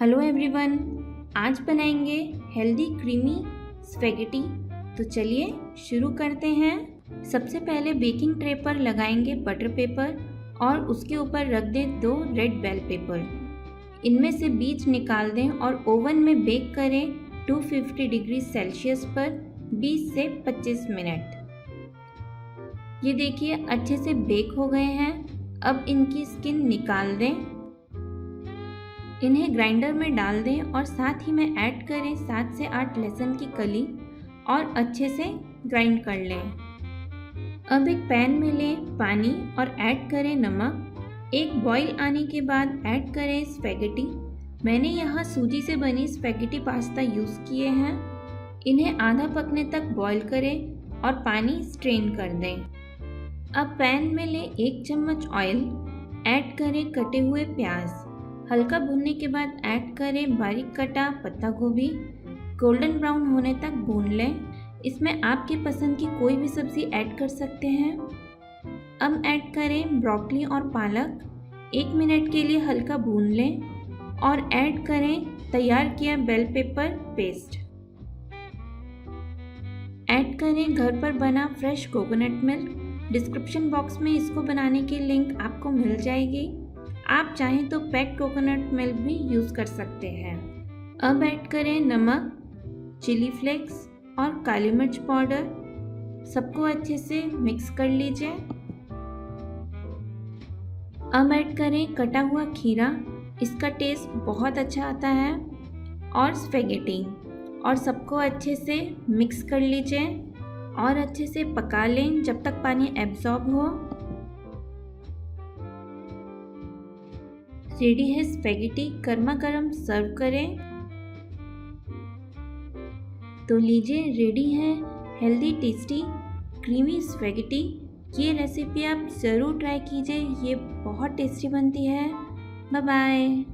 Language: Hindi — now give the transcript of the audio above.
हेलो एवरीवन, आज बनाएंगे हेल्दी क्रीमी स्पैगेटी। तो चलिए शुरू करते हैं। सबसे पहले बेकिंग ट्रे पर लगाएंगे बटर पेपर और उसके ऊपर रख दें 2 रेड बेल पेपर। इनमें से बीज निकाल दें और ओवन में बेक करें 250 डिग्री सेल्सियस पर 20 से 25 मिनट। ये देखिए अच्छे से बेक हो गए हैं। अब इनकी स्किन निकाल दें। इन्हें ग्राइंडर में डाल दें और साथ ही में ऐड करें 7 से 8 लहसुन की कली और अच्छे से ग्राइंड कर लें। अब एक पैन में लें पानी और ऐड करें नमक। एक बॉईल आने के बाद ऐड करें स्पैगेटी। मैंने यहाँ सूजी से बनी स्पैगेटी पास्ता यूज़ किए हैं। इन्हें आधा पकने तक बॉईल करें और पानी स्ट्रेन कर दें। अब पैन में लें 1 चम्मच ऑयल, ऐड करें कटे हुए प्याज। हल्का भूनने के बाद ऐड करें बारीक कटा पत्ता गोभी। गोल्डन ब्राउन होने तक भून लें। इसमें आपकी पसंद की कोई भी सब्ज़ी ऐड कर सकते हैं। अब ऐड करें ब्रोकली और पालक। 1 मिनट के लिए हल्का भून लें और ऐड करें तैयार किया बेल पेपर पेस्ट। ऐड करें घर पर बना fresh coconut milk. Description box में इसको बनाने की लिंक आपको मिल जाएगी। आप चाहें तो पैक्ड कोकोनट मिल्क भी यूज़ कर सकते हैं। अब ऐड करें नमक, चिली फ्लेक्स और काली मिर्च पाउडर। सबको अच्छे से मिक्स कर लीजिए। अब ऐड करें कटा हुआ खीरा, इसका टेस्ट बहुत अच्छा आता है, और स्पैगेटी, और सबको अच्छे से मिक्स कर लीजिए और अच्छे से पका लें जब तक पानी एब्जॉर्ब हो। रेडी है स्पैगेटी, गर्मा गर्म सर्व करें। तो लीजिए रेडी है हेल्दी टेस्टी क्रीमी स्पैगेटी। ये रेसिपी आप ज़रूर ट्राई कीजिए, ये बहुत टेस्टी बनती है। Bye bye.